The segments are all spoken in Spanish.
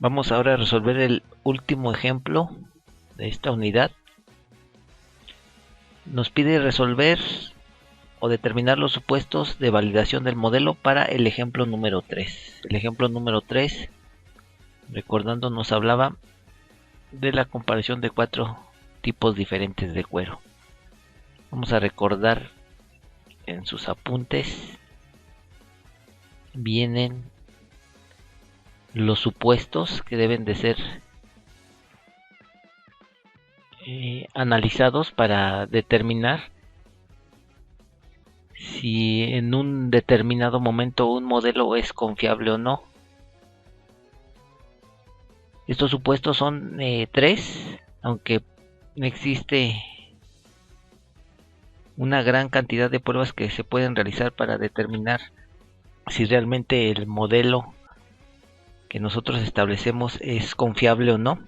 Vamos ahora a resolver el último ejemplo de esta unidad. Nos pide resolver o determinar los supuestos de validación del modelo para el ejemplo número 3. El ejemplo número 3, recordando, nos hablaba de la comparación de 4 tipos diferentes de cuero. Vamos a recordar en sus apuntes. Vienen los supuestos que deben de ser analizados para determinar si en un determinado momento un modelo es confiable o no. Estos supuestos son 3, aunque existe una gran cantidad de pruebas que se pueden realizar para determinar si realmente el modelo que nosotros establecemos es confiable o no.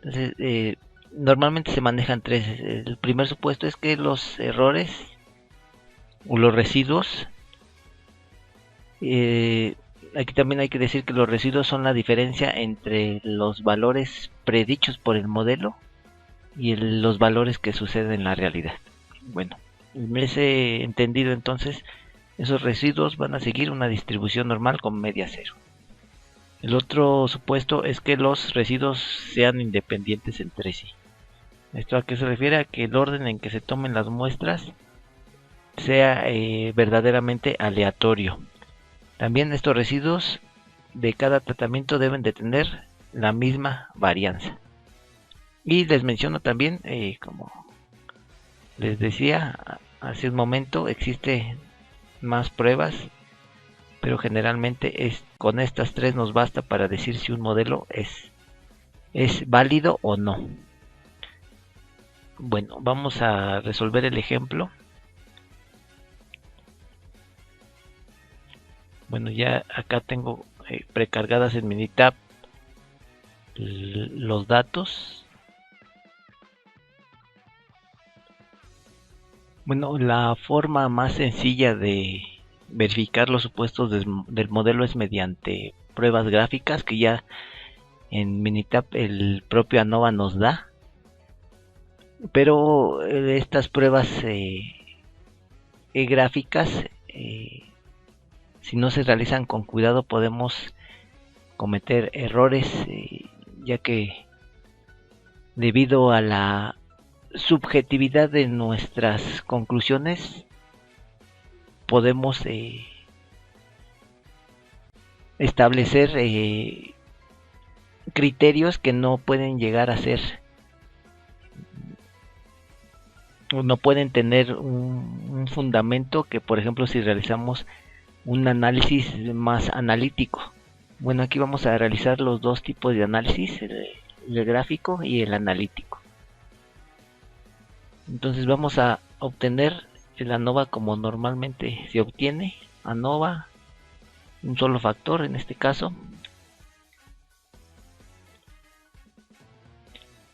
Entonces, normalmente se manejan 3. El primer supuesto es que los errores o los residuos, aquí también hay que decir que los residuos son la diferencia entre los valores predichos por el modelo y los valores que suceden en la realidad. Bueno, en ese entendido, entonces, esos residuos van a seguir una distribución normal con media cero. El otro supuesto es que los residuos sean independientes entre sí. ¿Esto a qué se refiere? A que el orden en que se tomen las muestras sea verdaderamente aleatorio. También estos residuos de cada tratamiento deben de tener la misma varianza. Y les menciono también, como les decía hace un momento, existe más pruebas, pero generalmente con estas 3 nos basta para decir si un modelo es válido o no. Bueno, vamos a resolver el ejemplo. Bueno, ya acá tengo precargadas en Minitab los datos. Bueno, la forma más sencilla de verificar los supuestos del modelo es mediante pruebas gráficas que ya en Minitab el propio ANOVA nos da. Pero estas pruebas gráficas, si no se realizan con cuidado, podemos cometer errores, ya que debido a la subjetividad de nuestras conclusiones podemos establecer criterios que no pueden llegar a ser, no pueden tener un fundamento que, por ejemplo, si realizamos un análisis más analítico. Bueno, aquí vamos a realizar los dos tipos de análisis, el gráfico y el analítico. Entonces vamos a obtener el ANOVA como normalmente se obtiene. ANOVA, un solo factor en este caso.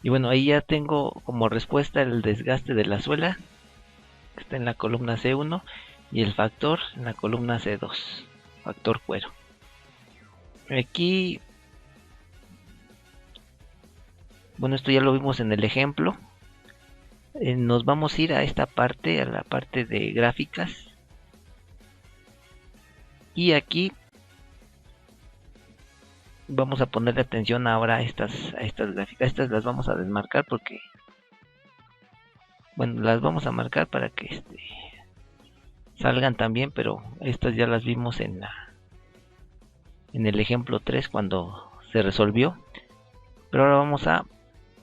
Y bueno, ahí ya tengo como respuesta el desgaste de la suela, que está en la columna C1, y el factor en la columna C2, factor cuero. Aquí, bueno, esto ya lo vimos en el ejemplo. Nos vamos a ir a esta parte, a la parte de gráficas. Y aquí vamos a ponerle atención ahora a estas gráficas. Estas las vamos a desmarcar porque, bueno, las vamos a marcar para que salgan también, pero estas ya las vimos en el ejemplo 3 cuando se resolvió. Pero ahora vamos a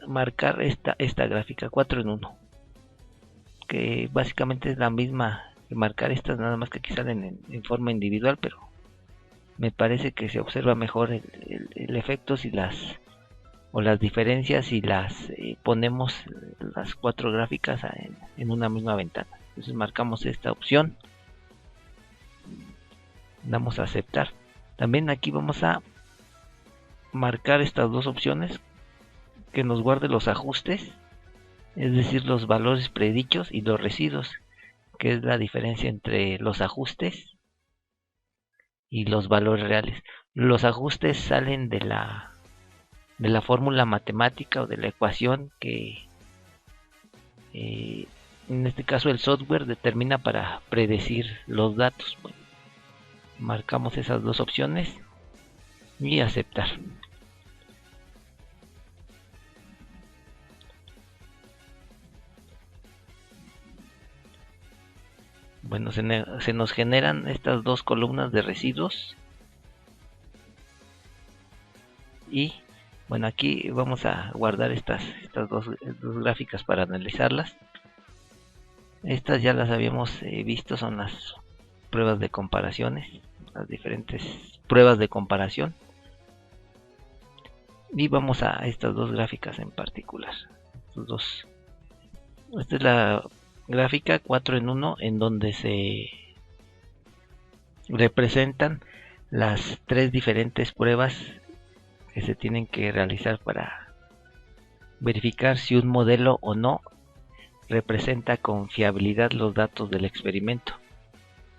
marcar esta gráfica 4 en 1, que básicamente es la misma que marcar estas, nada más que aquí salen en forma individual, pero me parece que se observa mejor el efecto si las diferencias si las ponemos las 4 gráficas en una misma ventana. Entonces marcamos esta opción, damos a aceptar. También aquí vamos a marcar estas dos opciones, que nos guarde los ajustes, es decir, los valores predichos, y los residuos, que es la diferencia entre los ajustes y los valores reales. Los ajustes salen de la de la fórmula matemática o de la ecuación que en este caso el software determina para predecir los datos. Bueno, marcamos esas dos opciones y aceptar. Bueno, se nos generan estas dos columnas de residuos. Y bueno, aquí vamos a guardar estas dos gráficas para analizarlas. Estas ya las habíamos visto, son las pruebas de comparaciones, las diferentes pruebas de comparación. Y vamos a estas dos gráficas en particular. Estos dos. Esta es la gráfica 4 en 1 en donde se representan las tres diferentes pruebas que se tienen que realizar para verificar si un modelo o no representa con fiabilidad los datos del experimento.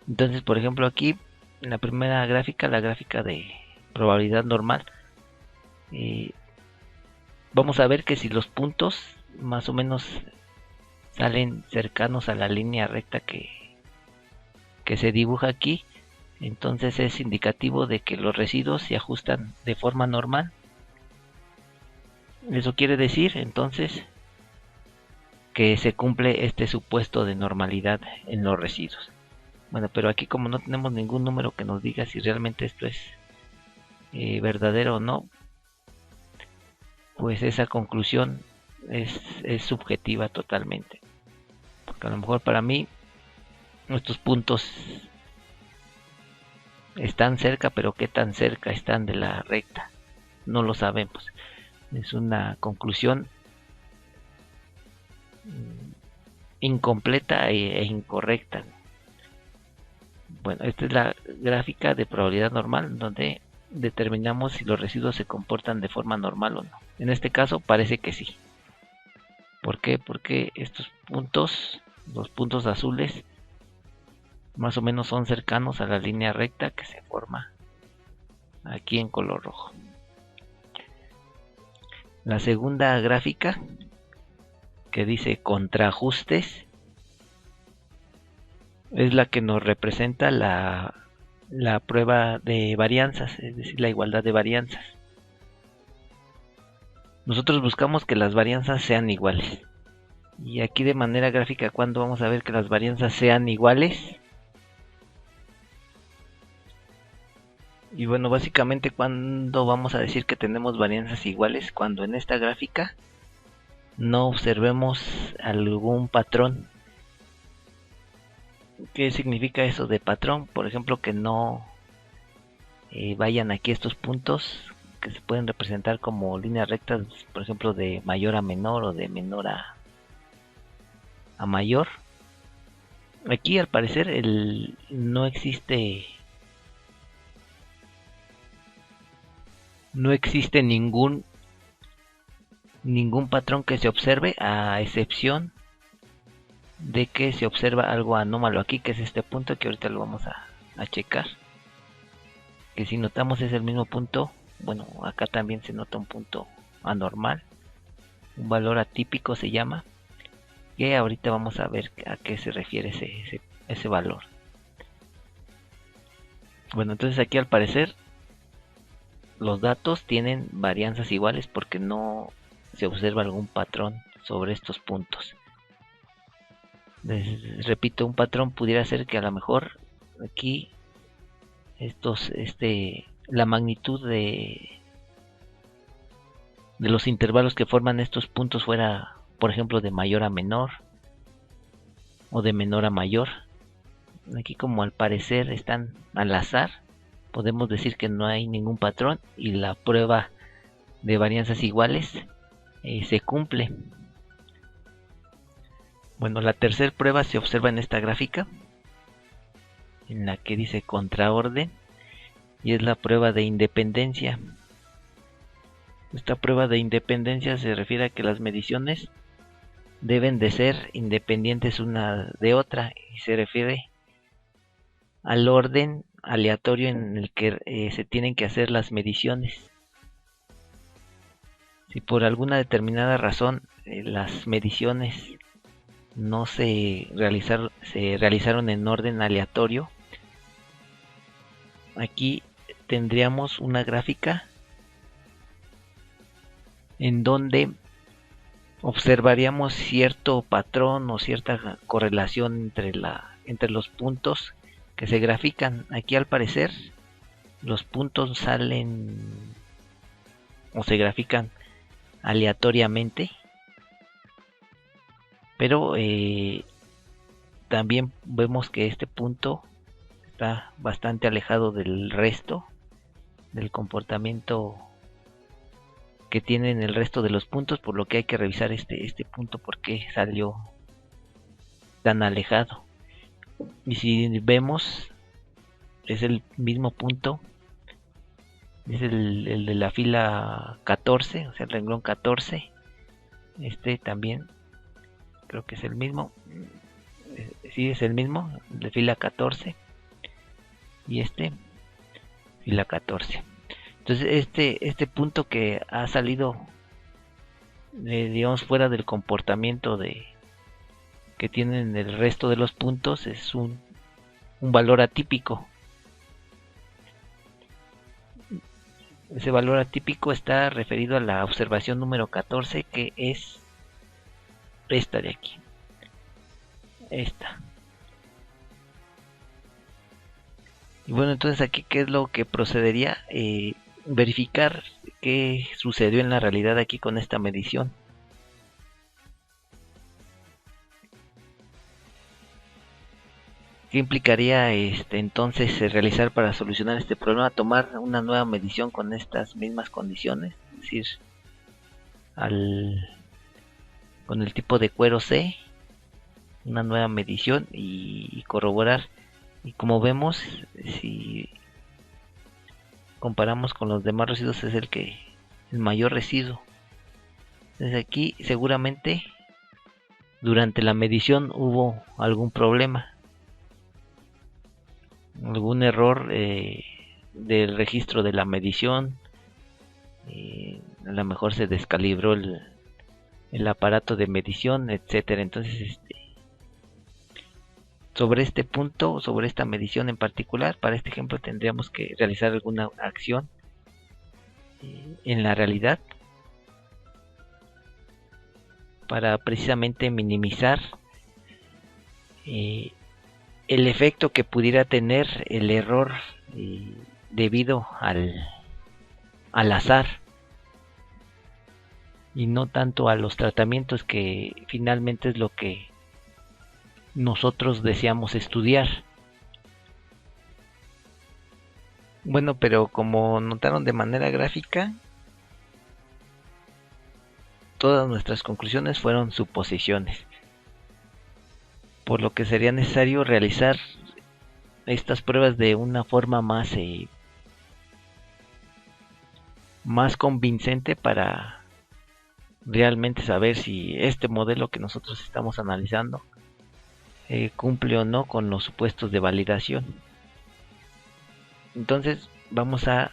Entonces, por ejemplo, aquí en la primera gráfica, la gráfica de probabilidad normal, vamos a ver que si los puntos más o menos salen cercanos a la línea recta que se dibuja aquí, entonces es indicativo de que los residuos se ajustan de forma normal. Eso quiere decir entonces que se cumple este supuesto de normalidad en los residuos. Bueno, pero aquí como no tenemos ningún número que nos diga si realmente esto es verdadero o no, pues esa conclusión es subjetiva totalmente. Porque a lo mejor para mí estos puntos están cerca, pero qué tan cerca están de la recta, no lo sabemos. Es una conclusión incompleta e incorrecta. Bueno, esta es la gráfica de probabilidad normal donde determinamos si los residuos se comportan de forma normal o no. En este caso parece que sí. ¿Por qué? Porque estos puntos, los puntos azules, más o menos son cercanos a la línea recta que se forma aquí en color rojo. La segunda gráfica, que dice contraajustes, es la que nos representa la prueba de varianzas, es decir, la igualdad de varianzas. Nosotros buscamos que las varianzas sean iguales. Y aquí de manera gráfica, ¿cuándo vamos a ver que las varianzas sean iguales? Y bueno, básicamente, ¿cuándo vamos a decir que tenemos varianzas iguales? Cuando en esta gráfica no observemos algún patrón. ¿Qué significa eso de patrón? Por ejemplo, que no vayan aquí estos puntos que se pueden representar como líneas rectas, por ejemplo, de mayor a menor o de menor a mayor. Aquí al parecer no existe ningún patrón que se observe, a excepción de que se observa algo anómalo aquí, que es este punto que ahorita lo vamos a checar. Que si notamos es el mismo punto. Bueno, acá también se nota un punto anormal, un valor atípico se llama, que ahorita vamos a ver a qué se refiere ese valor. Bueno, entonces aquí al parecer los datos tienen varianzas iguales porque no se observa algún patrón sobre estos puntos. Repito, un patrón pudiera ser que a lo mejor aquí la magnitud de los intervalos que forman estos puntos fuera, por ejemplo, de mayor a menor o de menor a mayor. Aquí como al parecer están al azar, podemos decir que no hay ningún patrón y la prueba de varianzas iguales se cumple. Bueno, la tercera prueba se observa en esta gráfica, en la que dice contraorden, y es la prueba de independencia. Esta prueba de independencia se refiere a que las mediciones deben de ser independientes una de otra y se refiere al orden aleatorio en el que se tienen que hacer las mediciones. Si por alguna determinada razón las mediciones no se realizaron en orden aleatorio, aquí tendríamos una gráfica en donde observaríamos cierto patrón o cierta correlación entre los puntos que se grafican. Aquí al parecer los puntos salen o se grafican aleatoriamente, pero también vemos que este punto está bastante alejado del resto del comportamiento que tienen el resto de los puntos, por lo que hay que revisar este punto porque salió tan alejado. Y si vemos, es el mismo punto, es el de la fila 14, o sea el renglón 14. Este también creo que es el mismo, sí es el mismo, el de fila 14, y este fila 14. Entonces este punto que ha salido digamos fuera del comportamiento que tienen el resto de los puntos es un valor atípico. Ese valor atípico está referido a la observación número 14, que es esta de aquí, esta. Y bueno, entonces aquí qué es lo que procedería, verificar qué sucedió en la realidad aquí con esta medición. ¿Qué implicaría entonces realizar para solucionar este problema? Tomar una nueva medición con estas mismas condiciones, es decir, con el tipo de cuero C, una nueva medición y corroborar. Y como vemos, si comparamos con los demás residuos, es el mayor residuo. Entonces aquí seguramente durante la medición hubo algún problema, algún error del registro de la medición. A lo mejor se descalibró el aparato de medición, etcétera. Entonces sobre este punto, sobre esta medición en particular, para este ejemplo tendríamos que realizar alguna acción en la realidad para precisamente minimizar el efecto que pudiera tener el error debido al azar y no tanto a los tratamientos, que finalmente es lo que nosotros deseamos estudiar. Bueno, pero como notaron de manera gráfica, todas nuestras conclusiones fueron suposiciones, por lo que sería necesario realizar estas pruebas de una forma más convincente para realmente saber si este modelo que nosotros estamos analizando cumple o no con los supuestos de validación. Entonces vamos a,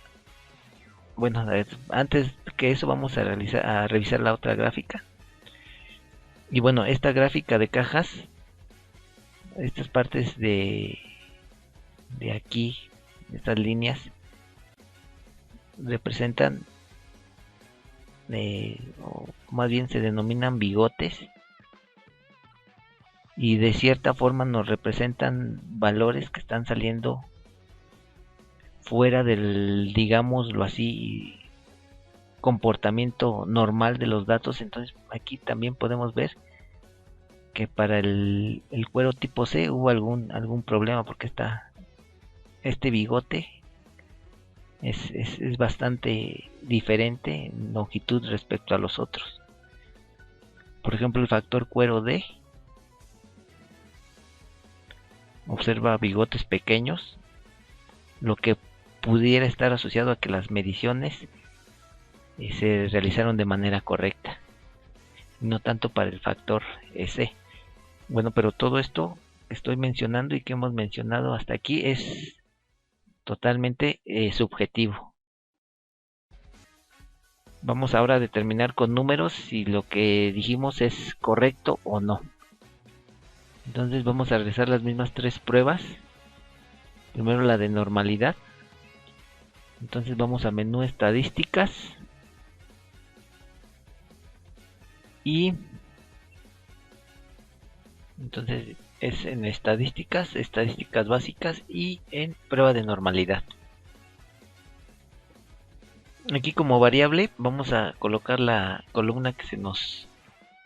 bueno, antes que eso vamos a revisar la otra gráfica. Y bueno, esta gráfica de cajas, estas partes de aquí, estas líneas representan o más bien se denominan bigotes, y de cierta forma nos representan valores que están saliendo fuera del, digámoslo así, comportamiento normal de los datos. Entonces aquí también podemos ver que para el cuero tipo C hubo algún problema, porque este bigote es bastante diferente en longitud respecto a los otros. Por ejemplo, el factor cuero D observa bigotes pequeños, lo que pudiera estar asociado a que las mediciones se realizaron de manera correcta, no tanto para el factor S. Bueno, pero todo esto que estoy mencionando y que hemos mencionado hasta aquí es totalmente subjetivo. Vamos ahora a determinar con números si lo que dijimos es correcto o no. Entonces vamos a realizar las mismas 3 pruebas. Primero la de normalidad. Entonces vamos a menú estadísticas. Y entonces es en estadísticas, estadísticas básicas y en prueba de normalidad. Aquí como variable vamos a colocar la columna que se nos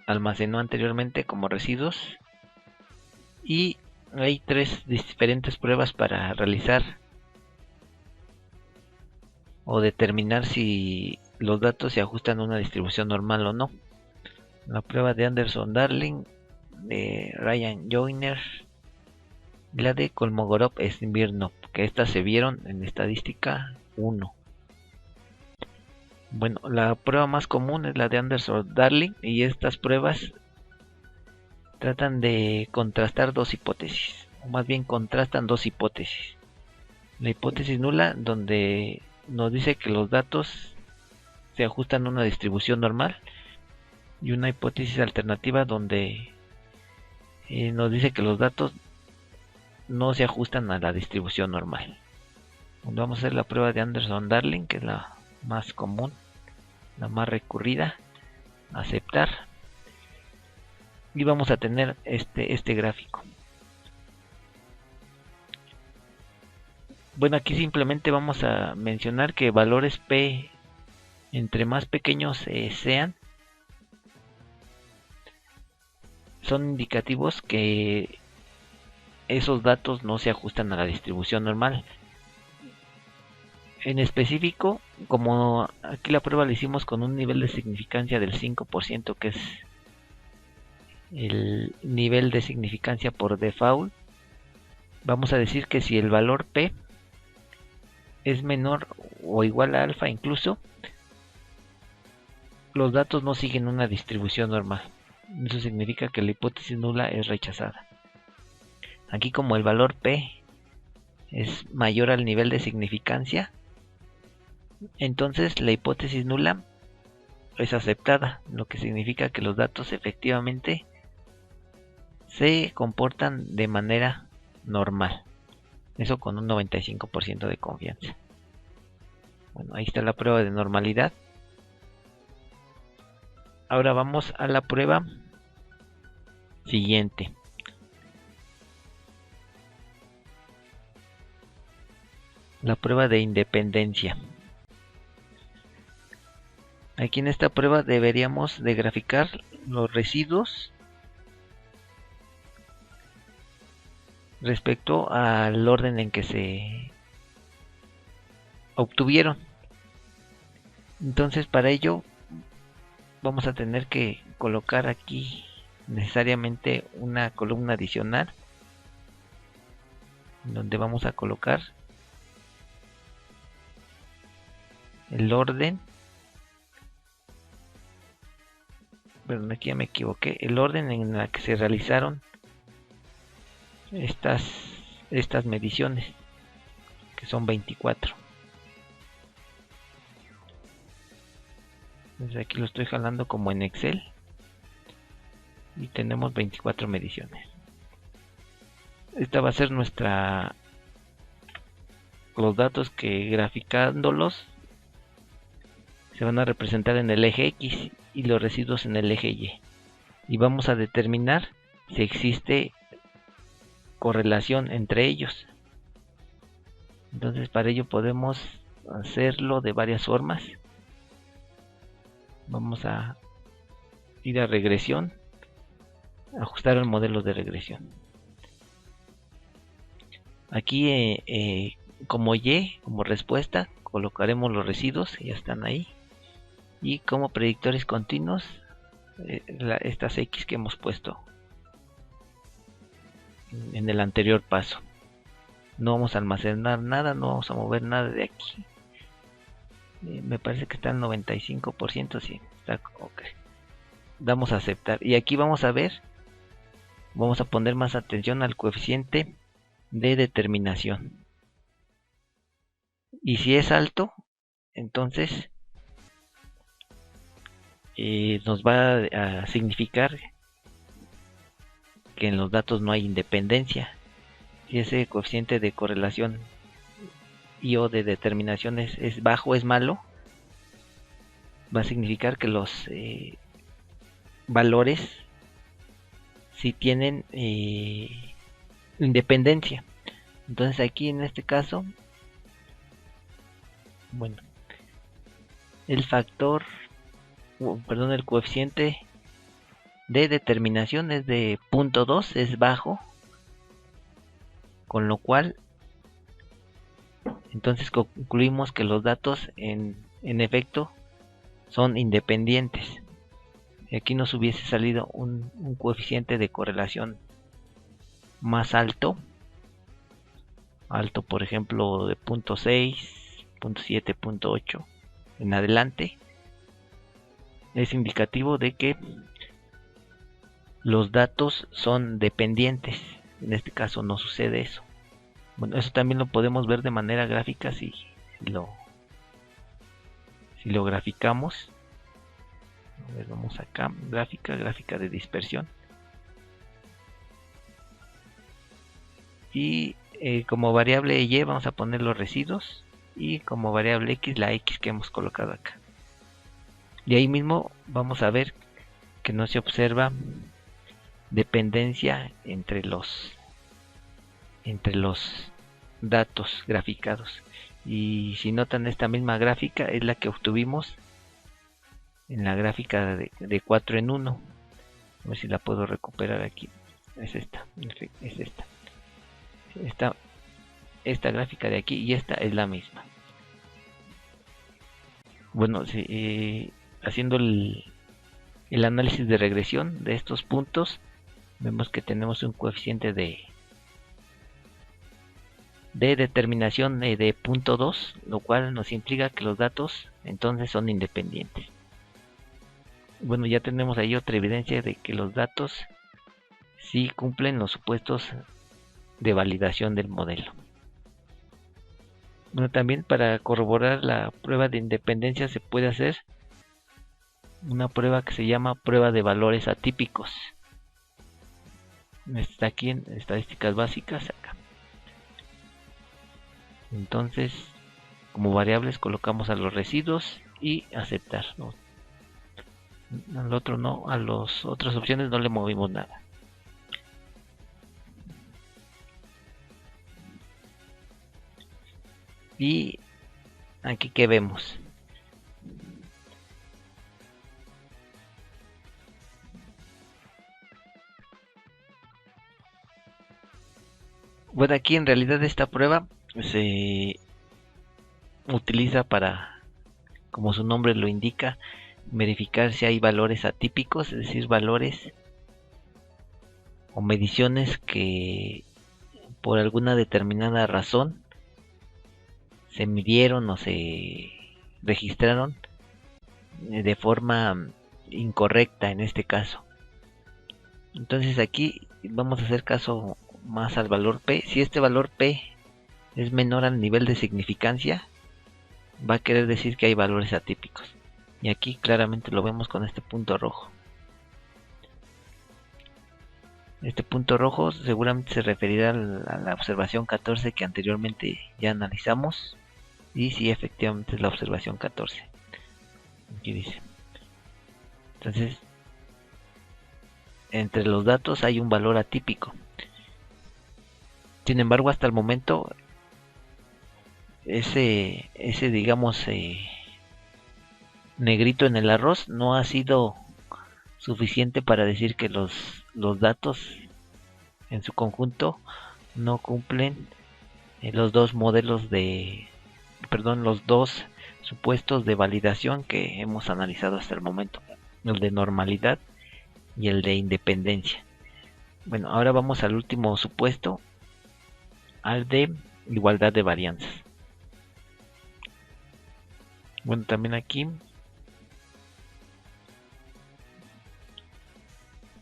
almacenó anteriormente como residuos. Y hay 3 diferentes pruebas para realizar o determinar si los datos se ajustan a una distribución normal o no. La prueba de Anderson-Darling, de Ryan Joyner, y la de Kolmogorov-Smirnov, que estas se vieron en estadística 1. Bueno, la prueba más común es la de Anderson-Darling, y estas pruebas tratan de contrastar 2 hipótesis, o más bien contrastan 2 hipótesis. La hipótesis nula, donde nos dice que los datos se ajustan a una distribución normal, y una hipótesis alternativa donde nos dice que los datos no se ajustan a la distribución normal. Vamos a hacer la prueba de Anderson-Darling, que es la más común, la más recurrida. Aceptar. Y vamos a tener este gráfico. Bueno, aquí simplemente vamos a mencionar que valores P, entre más pequeños sean, son indicativos que esos datos no se ajustan a la distribución normal. En específico, como aquí la prueba la hicimos con un nivel de significancia del 5%, que es el nivel de significancia por default, vamos a decir que si el valor P es menor o igual a alfa incluso, los datos no siguen una distribución normal. Eso significa que la hipótesis nula es rechazada. Aquí como el valor P es mayor al nivel de significancia, entonces la hipótesis nula es aceptada, lo que significa que los datos efectivamente se comportan de manera normal. Eso con un 95% de confianza. Bueno, ahí está la prueba de normalidad. Ahora vamos a la prueba siguiente. La prueba de independencia. Aquí en esta prueba deberíamos de graficar los residuos respecto al orden en que se obtuvieron. Entonces para ello vamos a tener que colocar aquí necesariamente una columna adicional donde vamos a colocar el orden. Perdón, aquí ya me equivoqué. El orden en el que se realizaron estas mediciones, que son 24. Entonces aquí lo estoy jalando como en Excel y tenemos 24 mediciones. Esta va a ser los datos que graficándolos se van a representar en el eje X y los residuos en el eje Y. Y vamos a determinar si existe correlación entre ellos. Entonces para ello podemos hacerlo de varias formas. Vamos a ir a regresión, ajustar el modelo de regresión. Aquí como Y, como respuesta, colocaremos los residuos, ya están ahí. Y como predictores continuos, estas X que hemos puesto en el anterior paso. No vamos a almacenar nada, no vamos a mover nada de aquí. Me parece que está al 95%, sí, está ok. Damos a aceptar. Y aquí vamos a ver, vamos a poner más atención al coeficiente de determinación. Y si es alto, entonces nos va a significar que en los datos no hay independencia. Si ese coeficiente de correlación y o de determinación es bajo, es malo, va a significar que los valores sí tienen independencia. Entonces aquí en este caso, bueno, el factor, perdón, el coeficiente de determinación es de 0.2, es bajo, con lo cual entonces concluimos que los datos en efecto son independientes. Y aquí nos hubiese salido un coeficiente de correlación más alto, por ejemplo de 0.6, 0.7, 0.8 en adelante, es indicativo de que los datos son dependientes. En este caso no sucede eso. Bueno, eso también lo podemos ver de manera gráfica si lo graficamos. A ver, vamos acá, gráfica de dispersión. Y como variable y vamos a poner los residuos, y como variable x la x que hemos colocado acá. Y ahí mismo vamos a ver que no se observa dependencia entre los datos graficados. Y si notan, esta misma gráfica es la que obtuvimos en la gráfica de 4 en 1. A ver si la puedo recuperar aquí. Es esta, es esta gráfica de aquí, y esta es la misma. Bueno, haciendo el análisis de regresión de estos puntos, vemos que tenemos un coeficiente de determinación de 0.2, lo cual nos implica que los datos entonces son independientes. Bueno, ya tenemos ahí otra evidencia de que los datos sí cumplen los supuestos de validación del modelo. Bueno, también para corroborar la prueba de independencia se puede hacer una prueba que se llama prueba de valores atípicos. Está aquí en estadísticas básicas, acá. Entonces, como variables colocamos a los residuos y aceptar, ¿no? Al otro no, a las otras opciones no le movimos nada. Y aquí que vemos, bueno, aquí en realidad esta prueba se utiliza para, como su nombre lo indica, verificar si hay valores atípicos, es decir, valores o mediciones que por alguna determinada razón se midieron o se registraron de forma incorrecta en este caso. Entonces aquí vamos a hacer caso más al valor P. Si este valor P es menor al nivel de significancia, va a querer decir que hay valores atípicos. Y aquí claramente lo vemos con este punto rojo. Este punto rojo seguramente se referirá a la observación 14 que anteriormente ya analizamos. Y sí, efectivamente es la observación 14. Aquí dice. Entonces, entre los datos hay un valor atípico. Sin embargo, hasta el momento, ese digamos, negrito en el arroz no ha sido suficiente para decir que los datos en su conjunto no cumplen los dos modelos los dos supuestos de validación que hemos analizado hasta el momento, el de normalidad y el de independencia. Bueno, ahora vamos al último supuesto, al de igualdad de varianzas. Bueno, también aquí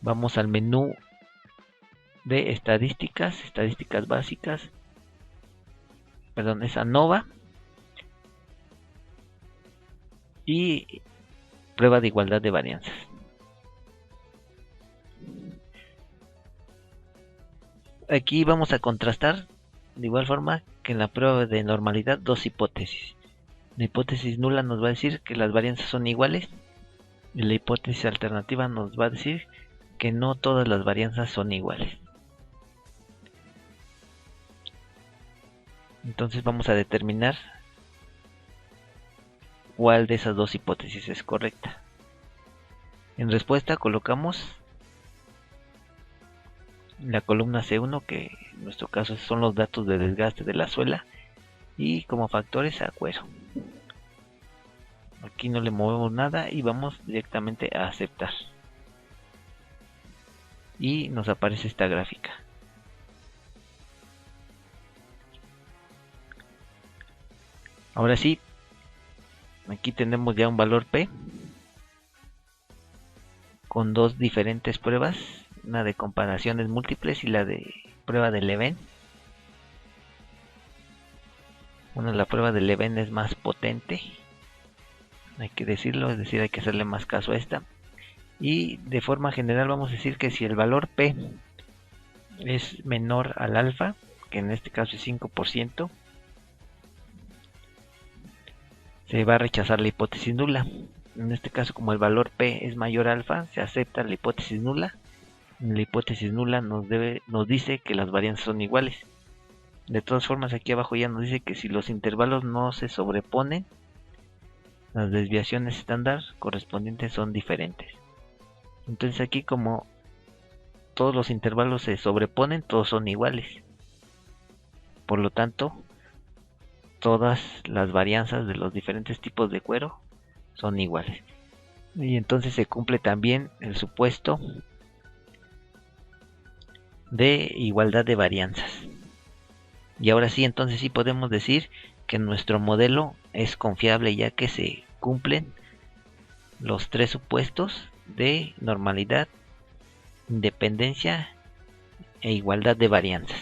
vamos al menú de estadísticas básicas, es ANOVA, y prueba de igualdad de varianzas. Aquí vamos a contrastar de igual forma que en la prueba de normalidad dos hipótesis. La hipótesis nula nos va a decir que las varianzas son iguales y la hipótesis alternativa nos va a decir que no todas las varianzas son iguales. Entonces vamos a determinar cuál de esas dos hipótesis es correcta. En respuesta colocamos la columna C1, que en nuestro caso son los datos de desgaste de la suela, y como factores a cuero. Aquí no le movemos nada y vamos directamente a aceptar. Y nos aparece esta gráfica. Ahora sí, aquí tenemos ya un valor P con dos diferentes pruebas, una de comparaciones múltiples y la de prueba de Leven. Bueno, la prueba de Leven es más potente, hay que decirlo, es decir, hay que hacerle más caso a esta. Y de forma general vamos a decir que si el valor P es menor al alfa, que en este caso es 5%, se va a rechazar la hipótesis nula. En este caso, como el valor P es mayor a alfa, se acepta la hipótesis nula. La hipótesis nula nos dice que las varianzas son iguales. De todas formas, aquí abajo ya nos dice que si los intervalos no se sobreponen, las desviaciones estándar correspondientes son diferentes. Entonces aquí, como todos los intervalos se sobreponen, todos son iguales. Por lo tanto, todas las varianzas de los diferentes tipos de cuero son iguales. Y entonces se cumple también el supuesto de igualdad de varianzas. Y ahora sí, entonces sí podemos decir que nuestro modelo es confiable, ya que se cumplen los tres supuestos de normalidad, independencia e igualdad de varianzas.